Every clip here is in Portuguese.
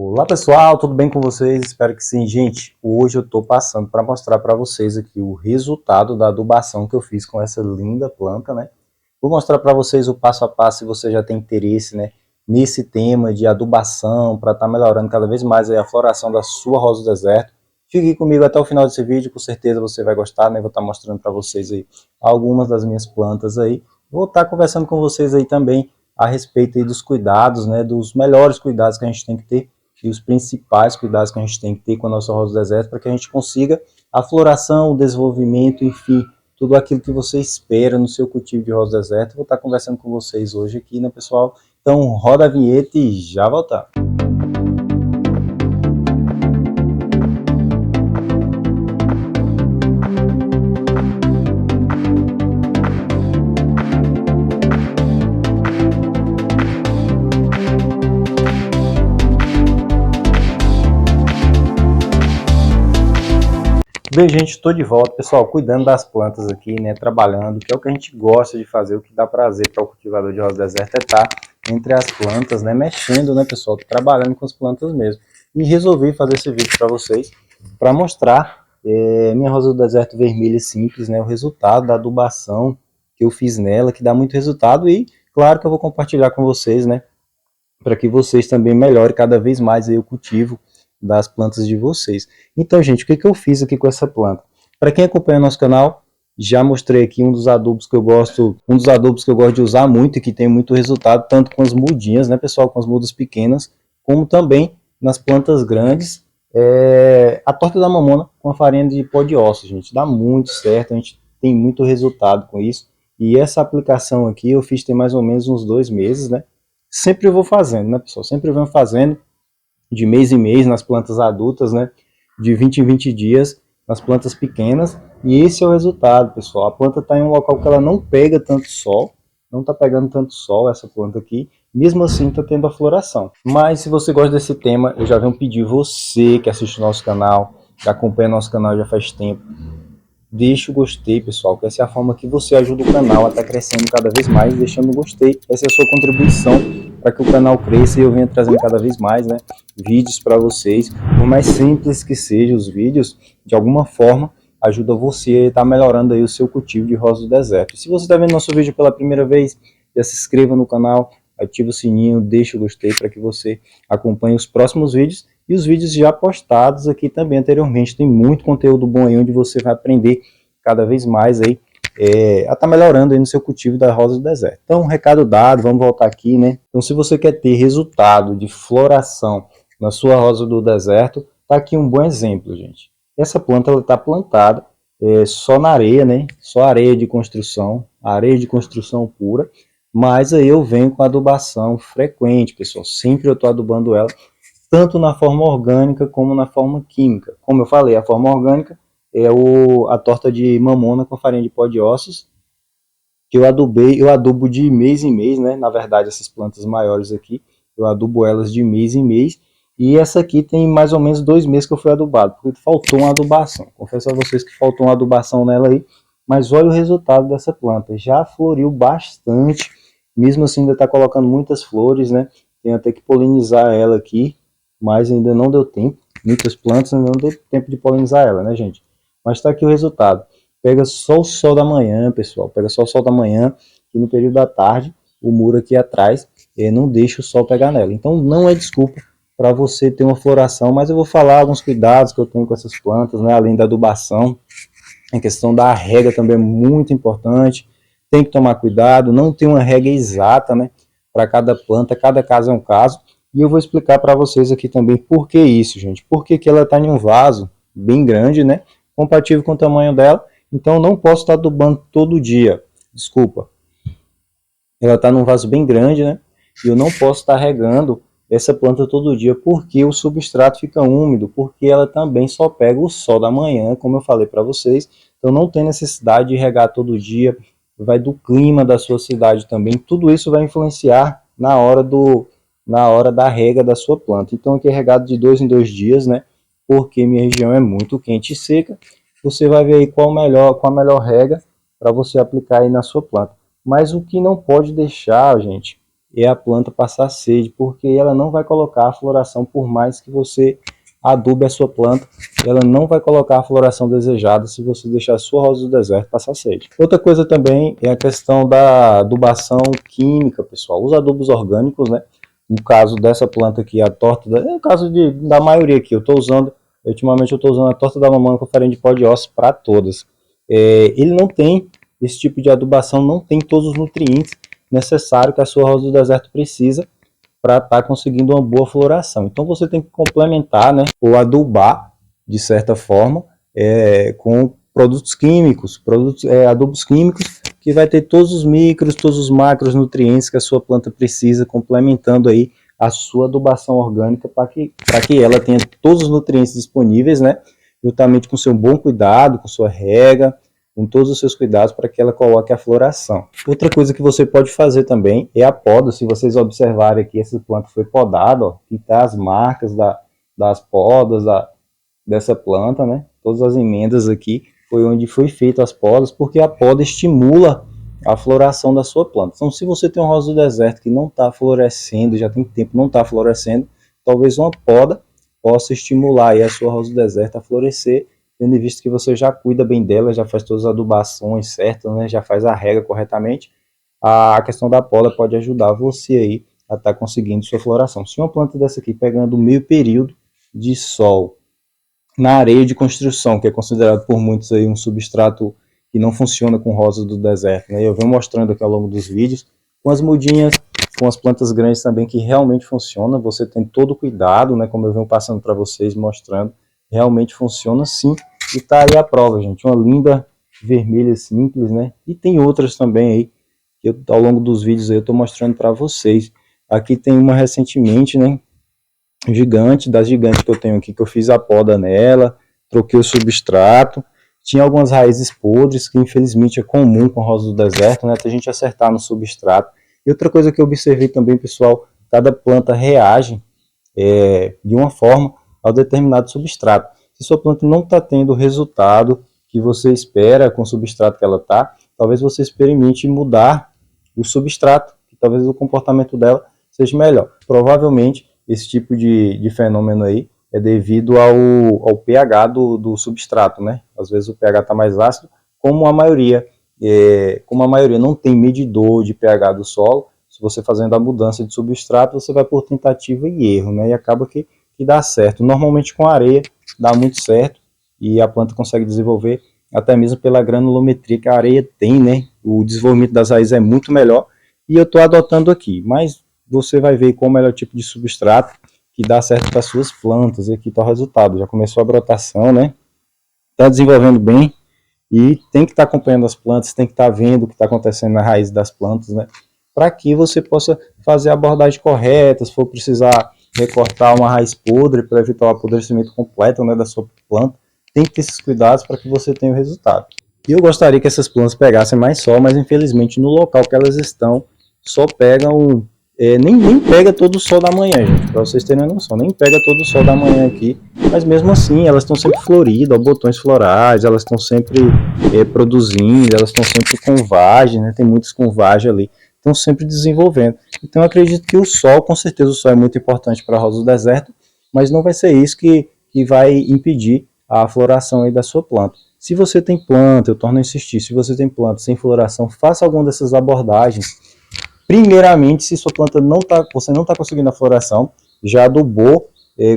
Olá pessoal, tudo bem com vocês? Espero que sim. Gente, hoje eu estou passando para mostrar para vocês aqui o resultado da adubação que eu fiz com essa linda planta, né? Vou mostrar para vocês o passo a passo se você já tem interesse, né, nesse tema de adubação para estar melhorando cada vez mais a floração da sua rosa do deserto. Fique comigo até o final desse vídeo, com certeza você vai gostar, né? Vou estar mostrando para vocês aí algumas das minhas plantas aí. Vou estar conversando com vocês aí também a respeito aí dos cuidados, né, dos melhores cuidados que a gente tem que ter e os principais cuidados que a gente tem que ter com a nossa rosa do deserto para que a gente consiga a floração, o desenvolvimento, enfim, tudo aquilo que você espera no seu cultivo de rosa do deserto. Vou estar conversando com vocês hoje aqui, né, pessoal? Então, roda a vinheta e já voltar. Bem, gente, estou de volta, pessoal, cuidando das plantas aqui, né, trabalhando, que é o que a gente gosta de fazer, o que dá prazer para o cultivador de rosa do deserto é estar entre as plantas, né, mexendo, né, pessoal, trabalhando com as plantas mesmo. E resolvi fazer esse vídeo para vocês, para mostrar minha rosa do deserto vermelha e simples, né, o resultado da adubação que eu fiz nela, que dá muito resultado e, claro, que eu vou compartilhar com vocês, né, para que vocês também melhorem cada vez mais aí o cultivo das plantas de vocês. Então, gente, o que eu fiz aqui com essa planta? Para quem acompanha nosso canal, já mostrei aqui um dos adubos que eu gosto de usar muito e que tem muito resultado, tanto com as mudinhas, né, pessoal, com as mudas pequenas, como também nas plantas grandes, a torta da mamona com a farinha de pó de ossos, gente, dá muito certo, a gente tem muito resultado com isso, e essa aplicação aqui eu fiz tem mais ou menos uns 2 meses, né, sempre eu vou fazendo, né, pessoal, sempre eu venho fazendo, de mês em mês nas plantas adultas, né, de 20 em 20 dias nas plantas pequenas, e esse é o resultado, pessoal. A planta está em um local que ela não pega tanto sol, não está pegando tanto sol essa planta aqui, mesmo assim está tendo a floração. Mas se você gosta desse tema, eu já venho pedir você que assiste o nosso canal, que acompanha nosso canal já faz tempo, deixa o gostei, pessoal, que essa é a forma que você ajuda o canal a estar crescendo cada vez mais, deixando o gostei. Essa é a sua contribuição para que o canal cresça e eu venha trazendo cada vez mais, né, vídeos para vocês. Por mais simples que sejam os vídeos, de alguma forma ajuda você a estar melhorando aí o seu cultivo de rosa do deserto. Se você está vendo nosso vídeo pela primeira vez, já se inscreva no canal, ative o sininho, deixa o gostei para que você acompanhe os próximos vídeos e os vídeos já postados aqui também anteriormente. Tem muito conteúdo bom aí onde você vai aprender cada vez mais aí a estar melhorando aí no seu cultivo da rosa do deserto. Então, recado dado, vamos voltar aqui, né? Então, se você quer ter resultado de floração na sua rosa do deserto, tá aqui um bom exemplo, gente. Essa planta ela está plantada só na areia, né? Só areia de construção pura. Mas aí eu venho com adubação frequente, pessoal. Sempre eu estou adubando ela, tanto na forma orgânica como na forma química. Como eu falei, a forma orgânica é a torta de mamona com farinha de pó de ossos, que eu adubo de mês em mês, né? Na verdade, essas plantas maiores aqui, eu adubo elas de mês em mês. E essa aqui tem mais ou menos 2 meses que eu fui adubado, porque faltou uma adubação. Confesso a vocês que faltou uma adubação nela aí, mas olha o resultado dessa planta. Já floriu bastante, mesmo assim ainda está colocando muitas flores, né? Tenho até que polinizar ela aqui, mas ainda não deu tempo. Muitas plantas ainda não deu tempo de polinizar ela, né, gente? Mas está aqui o resultado. Pega só o sol da manhã, pessoal. Pega só o sol da manhã, e no período da tarde, o muro aqui atrás não deixa o sol pegar nela. Então não é desculpa para você ter uma floração, mas eu vou falar alguns cuidados que eu tenho com essas plantas, né? Além da adubação, a questão da rega também é muito importante. Tem que tomar cuidado, não tem uma rega exata, né? Para cada planta, cada caso é um caso. E eu vou explicar para vocês aqui também por que isso, gente. Por que ela está em um vaso bem grande, né? Compatível com o tamanho dela. Então eu não posso estar adubando todo dia. Desculpa. Ela está num vaso bem grande, né? E eu não posso estar regando essa planta todo dia porque o substrato fica úmido, porque ela também só pega o sol da manhã, como eu falei para vocês. Então não tem necessidade de regar todo dia. Vai do clima da sua cidade também. Tudo isso vai influenciar na hora da rega da sua planta. Então aqui é regado de 2 em 2 dias, né? Porque minha região é muito quente e seca. Você vai ver aí qual a melhor rega para você aplicar aí na sua planta. Mas o que não pode deixar, gente, é a planta passar sede, porque ela não vai colocar a floração, por mais que você adube a sua planta, ela não vai colocar a floração desejada se você deixar a sua rosa do deserto passar sede. Outra coisa também é a questão da adubação química, pessoal. Os adubos orgânicos, né? No caso dessa planta aqui, a torta, no caso da maioria aqui, ultimamente eu estou usando a torta da mamãe com farinha de pó de ossos para todas. Ele não tem esse tipo de adubação, não tem todos os nutrientes necessários que a sua rosa do deserto precisa para estar conseguindo uma boa floração. Então você tem que complementar, né, ou adubar, de certa forma, com produtos químicos, adubos químicos, que vai ter todos os micros, todos os macros nutrientes que a sua planta precisa, complementando aí a sua adubação orgânica para que ela tenha todos os nutrientes disponíveis, né, juntamente com seu bom cuidado, com sua rega, com todos os seus cuidados para que ela coloque a floração. Outra coisa que você pode fazer também é a poda. Se vocês observarem aqui, essa planta foi podada, ó, e tá as marcas das podas dessa planta, né? Todas as emendas aqui foi onde foi feita as podas, porque a poda estimula a floração da sua planta. Então, se você tem uma rosa do deserto que não está florescendo, já tem tempo não está florescendo, talvez uma poda possa estimular aí a sua rosa do deserto a florescer, tendo em vista que você já cuida bem dela, já faz todas as adubações certas, né, já faz a rega corretamente. A questão da poda pode ajudar você aí a estar conseguindo sua floração. Se uma planta dessa aqui pegando meio período de sol na areia de construção, que é considerado por muitos aí um substrato que não funciona com rosas do deserto, né, eu venho mostrando aqui ao longo dos vídeos, com as mudinhas, com as plantas grandes também que realmente funciona, você tem todo o cuidado, né, como eu venho passando para vocês, mostrando, realmente funciona sim. E tá aí a prova, gente, uma linda vermelha simples, né? E tem outras também aí, que ao longo dos vídeos aí eu tô mostrando para vocês. Aqui tem uma recentemente, né? Gigante, das gigantes que eu tenho aqui, que eu fiz a poda nela, troquei o substrato. Tinha algumas raízes podres, que infelizmente é comum com rosa do deserto, né? A gente acertar no substrato. E outra coisa que eu observei também, pessoal, cada planta reage de uma forma ao determinado substrato. Se sua planta não está tendo o resultado que você espera com o substrato que ela está, talvez você experimente mudar o substrato, que talvez o comportamento dela seja melhor. Provavelmente esse tipo de fenômeno aí é devido ao pH do substrato, né? Às vezes o pH está mais ácido, como a maioria não tem medidor de pH do solo, se você fazendo a mudança de substrato, você vai por tentativa e erro, né? E acaba que dá certo. Normalmente com areia dá muito certo e a planta consegue desenvolver até mesmo pela granulometria que a areia tem, né? O desenvolvimento das raízes é muito melhor e eu estou adotando aqui, mas você vai ver qual é o melhor tipo de substrato que dá certo para as suas plantas. E aqui está o resultado, já começou a brotação, né? Está desenvolvendo bem e tem que estar acompanhando as plantas, tem que estar vendo o que está acontecendo na raiz das plantas, né? Para que você possa fazer a abordagem correta, se for precisar recortar uma raiz podre para evitar o apodrecimento completo, né, da sua planta, tem que ter esses cuidados para que você tenha o resultado. E eu gostaria que essas plantas pegassem mais sol, mas infelizmente no local que elas estão, só pegam, nem pega todo o sol da manhã, gente, para vocês terem noção, nem pega todo o sol da manhã aqui, mas mesmo assim elas estão sempre floridas, ó, botões florais, elas estão sempre produzindo, elas estão sempre com vagem, né, tem muitas com vagem ali, estão sempre desenvolvendo. Então eu acredito que o sol, com certeza o sol é muito importante para a rosa do deserto, mas não vai ser isso que vai impedir a floração aí da sua planta. Se você tem planta, eu torno a insistir, se você tem planta sem floração, faça alguma dessas abordagens. Primeiramente, se sua planta você não está conseguindo a floração, já adubou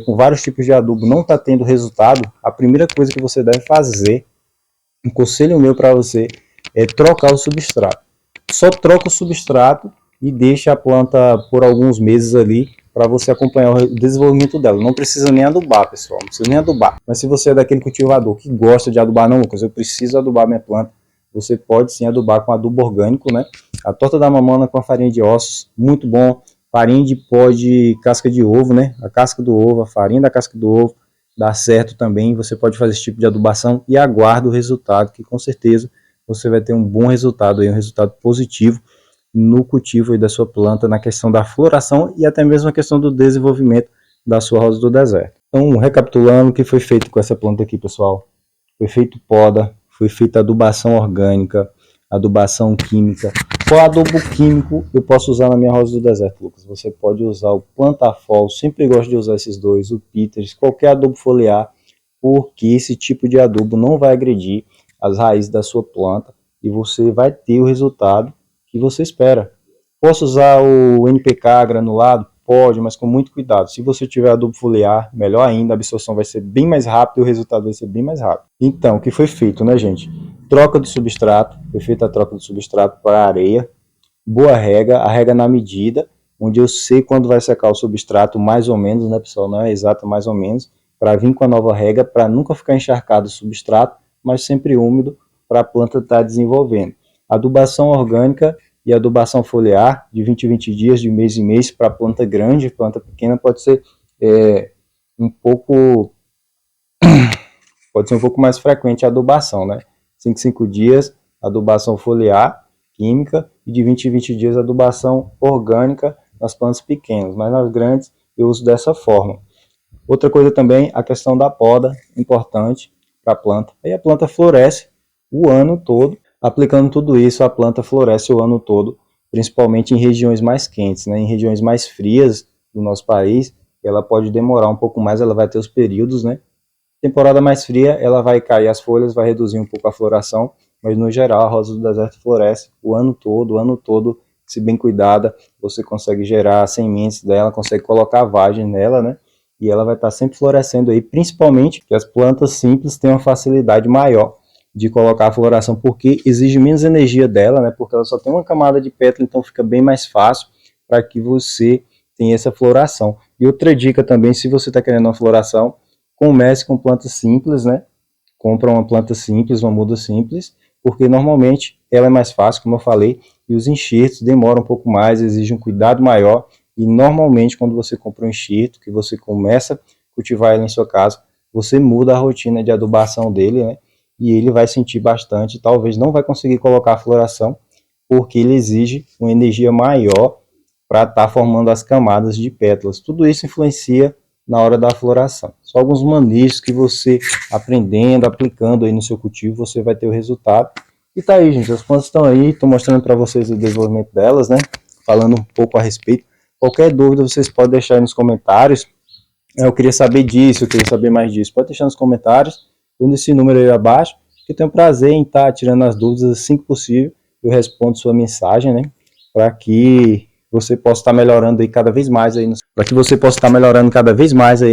com vários tipos de adubo, não está tendo resultado, a primeira coisa que você deve fazer, um conselho meu para você, é trocar o substrato. Só troca o substrato e deixa a planta por alguns meses ali para você acompanhar o desenvolvimento dela. Não precisa nem adubar, pessoal, não precisa nem adubar. Mas se você é daquele cultivador que gosta de adubar, não, Lucas, eu preciso adubar minha planta, você pode sim adubar com adubo orgânico, né? A torta da mamona com a farinha de ossos, muito bom. Farinha de pó de casca de ovo, né? A casca do ovo, a farinha da casca do ovo, dá certo também. Você pode fazer esse tipo de adubação e aguarda o resultado, que com certeza você vai ter um bom resultado, um resultado positivo no cultivo aí da sua planta, na questão da floração e até mesmo na questão do desenvolvimento da sua rosa do deserto. Então, recapitulando o que foi feito com essa planta aqui, pessoal. Foi feito poda, foi feita adubação orgânica, adubação química, Qual adubo químico eu posso usar na minha rosa do deserto, Lucas? Você pode usar o Plantafol, sempre gosto de usar esses dois, o Peters, qualquer adubo foliar, porque esse tipo de adubo não vai agredir as raízes da sua planta e você vai ter o resultado que você espera. Posso usar o NPK granulado? Pode, mas com muito cuidado. Se você tiver adubo foliar, melhor ainda, a absorção vai ser bem mais rápida e o resultado vai ser bem mais rápido. Então, o que foi feito, né, gente? Troca de substrato, foi feita a troca de substrato para areia, boa rega, a rega na medida, onde eu sei quando vai secar o substrato, mais ou menos, né, pessoal? Não é exato, mais ou menos, para vir com a nova rega, para nunca ficar encharcado o substrato, mas sempre úmido para a planta estar desenvolvendo. Adubação orgânica e adubação foliar de 20 em 20 dias, de mês em mês, para planta grande, planta pequena pode ser um pouco mais frequente a adubação, né? 5 em 5 dias, adubação foliar química e de 20 em 20 dias adubação orgânica nas plantas pequenas, mas nas grandes eu uso dessa forma. Outra coisa também, a questão da poda, importante para a planta. Aí a planta floresce o ano todo. Aplicando tudo isso, a planta floresce o ano todo, principalmente em regiões mais quentes, né? Em regiões mais frias do nosso país, ela pode demorar um pouco mais, ela vai ter os períodos, né? Temporada mais fria, ela vai cair as folhas, vai reduzir um pouco a floração, mas no geral a rosa do deserto floresce o ano todo, se bem cuidada, você consegue gerar sementes dela, consegue colocar vagem nela, né? E ela vai estar sempre florescendo aí, principalmente que as plantas simples têm uma facilidade maior de colocar a floração, porque exige menos energia dela, né? Porque ela só tem uma camada de pétala, então fica bem mais fácil para que você tenha essa floração. E outra dica também, se você está querendo uma floração, comece com plantas simples, né? Compra uma planta simples, uma muda simples, porque normalmente ela é mais fácil, como eu falei, e os enxertos demoram um pouco mais, exigem um cuidado maior, e normalmente quando você compra um enxerto, que você começa a cultivar ele em sua casa, você muda a rotina de adubação dele, né? E ele vai sentir bastante, talvez não vai conseguir colocar a floração, porque ele exige uma energia maior para estar formando as camadas de pétalas. Tudo isso influencia na hora da floração. Só alguns manejos que você aprendendo, aplicando aí no seu cultivo, você vai ter o resultado. E tá aí, gente, as plantas estão aí, estou mostrando para vocês o desenvolvimento delas, né? Falando um pouco a respeito. Qualquer dúvida vocês podem deixar aí nos comentários. Eu queria saber disso, eu queria saber mais disso. Pode deixar nos comentários, dando esse número aí abaixo, que eu tenho prazer em estar tirando as dúvidas assim que possível. Eu respondo sua mensagem, né? Para que você possa estar melhorando aí cada vez mais aí,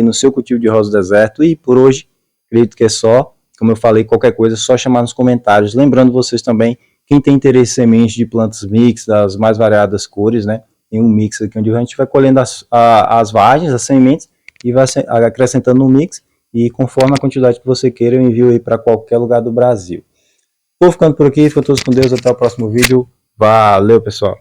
no seu cultivo de rosa do deserto. E por hoje, acredito que é só, como eu falei, qualquer coisa, é só chamar nos comentários. Lembrando vocês também, quem tem interesse em sementes de plantas mix, das mais variadas cores, né? Tem um mix aqui onde a gente vai colhendo as vagens, as sementes, e vai acrescentando no mix, e conforme a quantidade que você queira, eu envio aí para qualquer lugar do Brasil. Vou ficando por aqui, fica todos com Deus, até o próximo vídeo. Valeu, pessoal!